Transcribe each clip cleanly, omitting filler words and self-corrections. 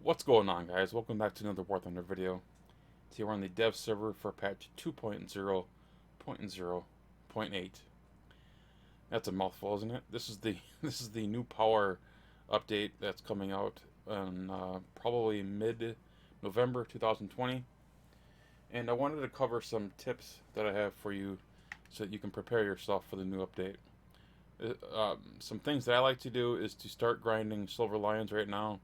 What's going on, guys? Welcome back to another War Thunder video. Today we're on the dev server for patch 2.0.0.8. That's a mouthful, isn't it? This is the new power update that's coming out on probably mid-November 2020. And I wanted to cover some tips that I have for you so that you can prepare yourself for the new update. Some things that I like to do is to start grinding silver lions right now.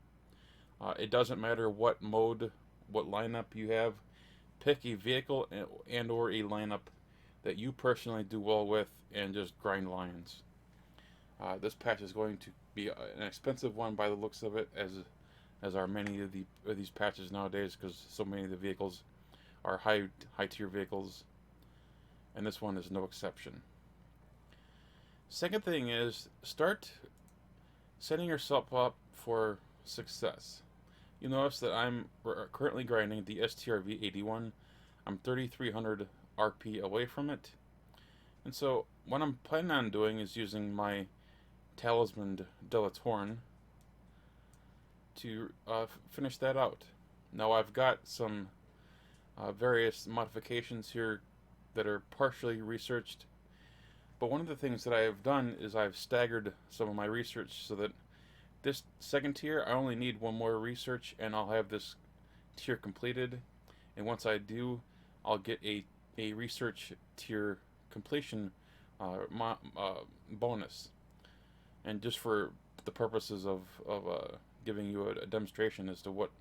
It doesn't matter what mode, what lineup you have. Pick a vehicle and or a lineup that you personally do well with and just grind lions. This patch is going to be an expensive one by the looks of it, as are many of these patches nowadays, because so many of the vehicles are high tier vehicles, and this one is no exception. Second thing is, start setting yourself up for success. You'll notice that I'm currently grinding the STRV81. I'm 3,300 RP away from it. And so what I'm planning on doing is using my Talisman Delatorn to finish that out. Now I've got some various modifications here that are partially researched. But one of the things that I have done is I've staggered some of my research so that this second tier, I only need one more research and I'll have this tier completed. And once I do, I'll get a research tier completion bonus. And just for the purposes of giving you a demonstration as to what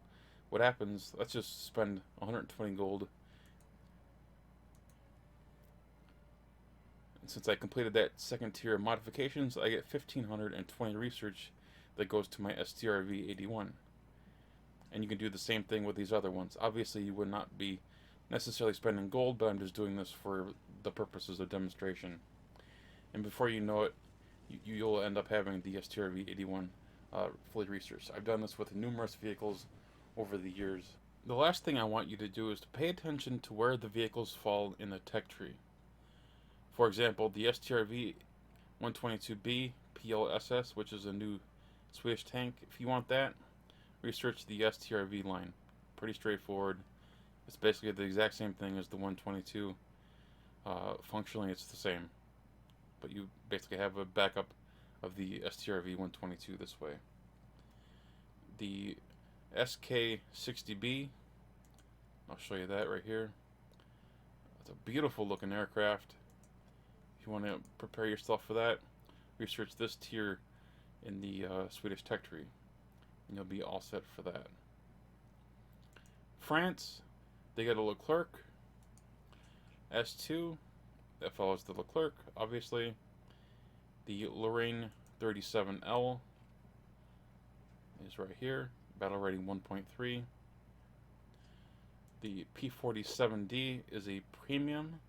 happens, let's just spend 120 gold. And since I completed that second tier of modifications, I get 1,520 research that goes to my STRV81. And you can do the same thing with these other ones. Obviously you would not be necessarily spending gold, but I'm just doing this for the purposes of demonstration. And before you know it, you'll end up having the STRV81 fully researched. I've done this with numerous vehicles over the years. The last thing I want you to do is to pay attention to where the vehicles fall in the tech tree. For example, the STRV122B PLSS, which is a new Swedish tank. If you want that, research the STRV line. Pretty straightforward. It's basically the exact same thing as the 122. Functionally, it's the same, but you basically have a backup of the STRV 122 this way. The SK60B, I'll show you that right here. It's a beautiful looking aircraft. If you want to prepare yourself for that, research this tier in the Swedish tech tree, and you'll be all set for that. France, they got a Leclerc S2 that follows the Leclerc, obviously. The Lorraine 37L is right here, battle rating 1.3. The P47D is a premium.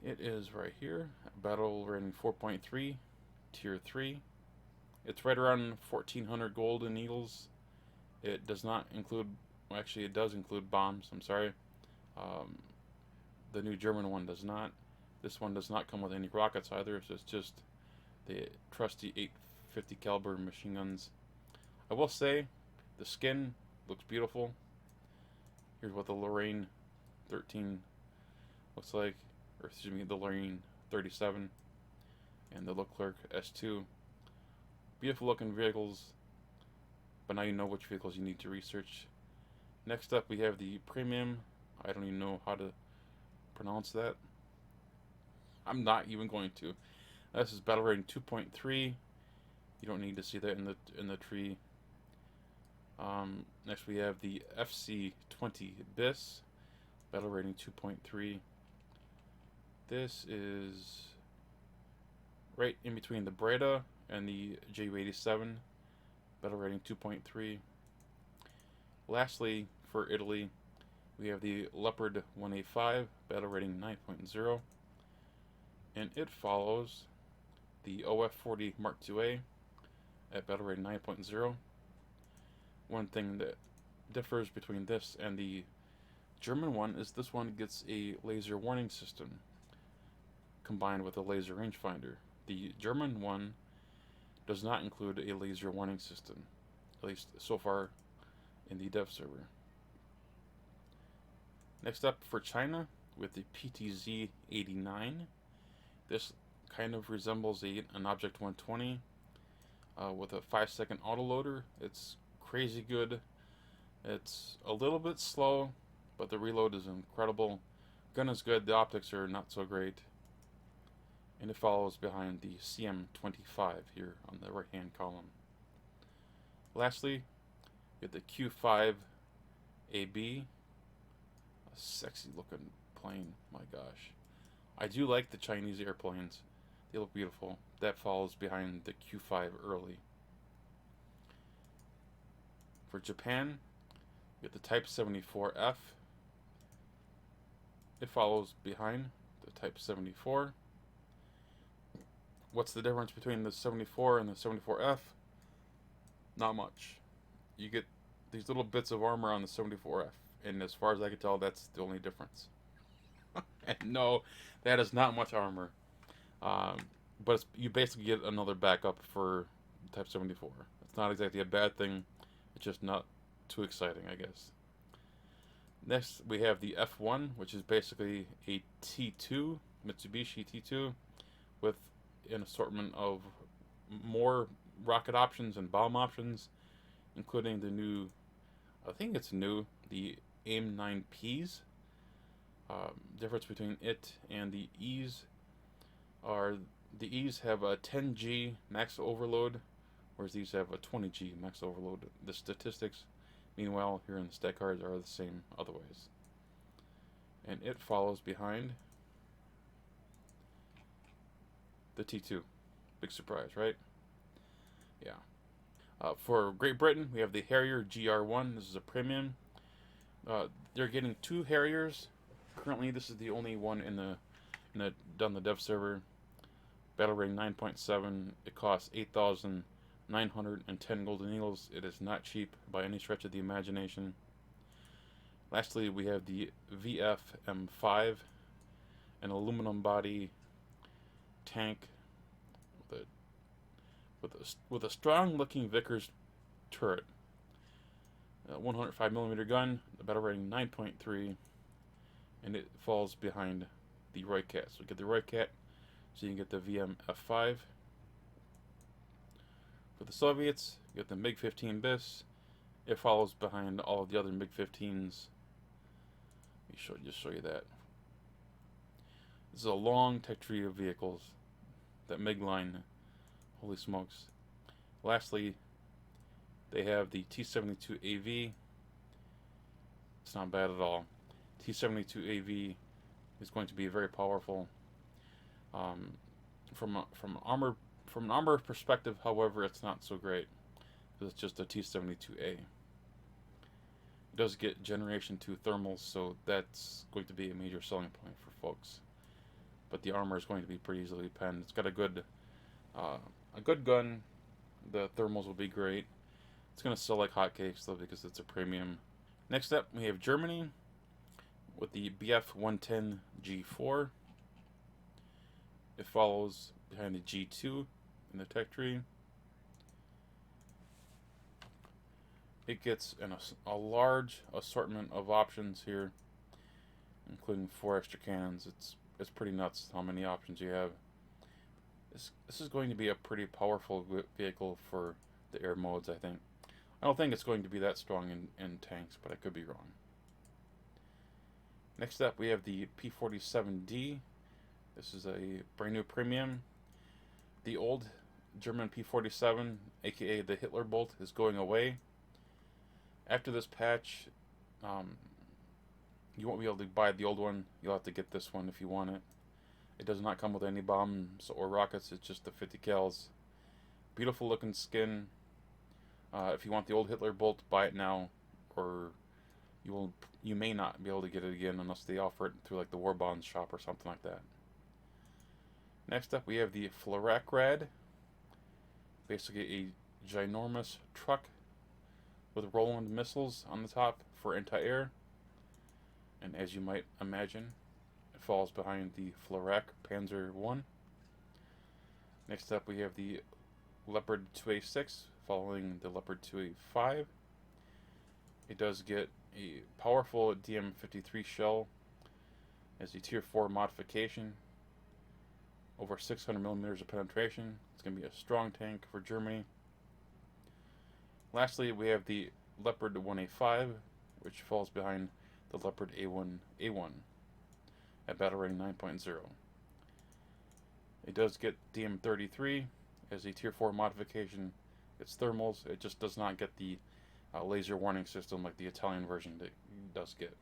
It is right here, battle rating 4.3. Tier 3. It's right around 1,400 gold in eagles. It does not include, well, actually it does include bombs, I'm sorry. The new German one does not. This one does not come with any rockets either, so it's just the trusty 850 caliber machine guns. I will say, the skin looks beautiful. Here's what the Lorraine 13 looks like, or excuse me, the Lorraine 37. And the Leclerc S2. Beautiful looking vehicles, but now you know which vehicles you need to research. Next up we have the premium. I don't even know how to pronounce that. I'm not even going to. This is battle rating 2.3. You don't need to see that in the tree. Next we have the FC20 BIS, battle rating 2.3. This is right in between the Breda and the Ju-87, battle rating 2.3. Lastly, for Italy, we have the Leopard 185, battle rating 9.0. And it follows the OF40 Mark IIA at battle rating 9.0. One thing that differs between this and the German one is this one gets a laser warning system combined with a laser rangefinder. The German one does not include a laser warning system. at least so far in the dev server. Next up for China, with the PTZ89. This kind of resembles an Object 120 with a 5-second autoloader. It's crazy good. It's a little bit slow, but the reload is incredible. Gun is good, the optics are not so great. And it follows behind the CM25 here on the right hand column. Lastly, we have the Q5AB. A sexy looking plane, my gosh. I do like the Chinese airplanes. They look beautiful. That follows behind the Q5 early. For Japan, we have the Type 74F. It follows behind the Type 74. What's the difference between the 74 and the 74F? Not much. You get these little bits of armor on the 74F, and as far as I can tell, that's the only difference. And no, that is not much armor. But you basically get another backup for Type 74. It's not exactly a bad thing. It's just not too exciting, I guess. Next, we have the F1, which is basically a T2, Mitsubishi T2, with an assortment of more rocket options and bomb options, including the new, I think it's new, the AIM-9Ps. Difference between it and the E's are the E's have a 10G max overload, whereas these have a 20G max overload. The statistics, meanwhile, here in the stat cards are the same otherwise. And it follows behind the T2. Big surprise, right? Yeah. For Great Britain, we have the Harrier GR1. This is a premium. They're getting 2 Harriers. Currently, this is the only one in the dev server. Battle rating 9.7. It costs 8,910 golden eagles. It is not cheap by any stretch of the imagination. Lastly, we have the VF-M5, an aluminum body tank with a strong-looking Vickers turret. 105mm gun. The battle rating 9.3. And it falls behind the Roycat. So you get the Roycat, so you can get the VM-F5. For the Soviets, you get the MiG-15 BIS. It follows behind all of the other MiG-15s. Let me just show you that. This is a long tech tree of vehicles. That MiG line, holy smokes. Lastly, they have the T-72AV. It's not bad at all. T-72AV is going to be very powerful. From an armor perspective, however, it's not so great because it's just a T-72A. It does get Generation 2 thermals, so that's going to be a major selling point for folks. But the armor is going to be pretty easily penned. It's got a good gun. The thermals will be great. It's going to sell like hotcakes though because it's a premium. Next up, we have Germany with the BF-110 G4. It follows behind the G2 in the tech tree. It gets a large assortment of options here, including 4 extra cannons. It's pretty nuts how many options you have. This is going to be a pretty powerful vehicle for the air modes, I think. I don't think it's going to be that strong in tanks, but I could be wrong. Next up, we have the P-47D. This is a brand new premium. The old German P-47, aka the Hitler Bolt, is going away. After this patch, you won't be able to buy the old one. You'll have to get this one if you want it. It does not come with any bombs or rockets. It's just the 50 cals. Beautiful looking skin. If you want the old Hitler Bolt, buy it now, or you may not be able to get it again unless they offer it through like the War Bonds shop or something like that. Next up, we have the Flak-Rad. Basically a ginormous truck with Roland missiles on the top for anti-air. And as you might imagine, it falls behind the Flak Panzer I. Next up, we have the Leopard 2A6 following the Leopard 285. It does get a powerful DM53 shell as a Tier 4 modification, over 600 millimeters of penetration. It's going to be a strong tank for Germany. Lastly, we have the Leopard 1A5, which falls behind the Leopard A1 at battle rating 9.0. It does get DM33 as a Tier 4 modification. It's thermals. It just does not get the laser warning system like the Italian version does get.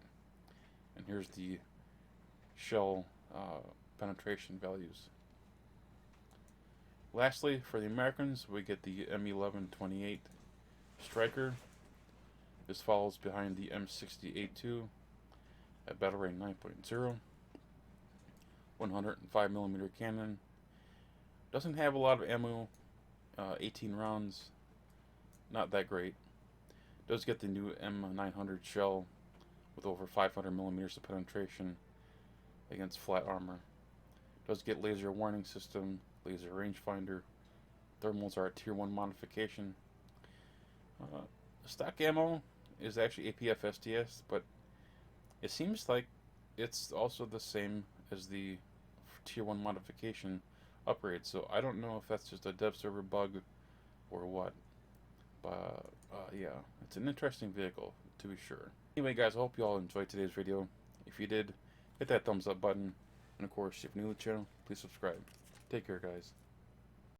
And here's the shell penetration values. Lastly, for the Americans, we get the M1128 Striker. This follows behind the M60A2 at battle rating 9.0. 105mm cannon. Doesn't have a lot of ammo, 18 rounds, not that great. Does get the new M900 shell with over 500mm of penetration against flat armor. Does get laser warning system, laser rangefinder. Thermals are a Tier 1 modification. Stock ammo is actually APF STS, but it seems like it's also the same as the Tier 1 modification upgrade, so I don't know if that's just a dev server bug or what. But yeah, it's an interesting vehicle to be sure. Anyway guys, I hope you all enjoyed today's video. If you did, hit that thumbs up button, and of course if you're new to the channel, please subscribe. Take care guys.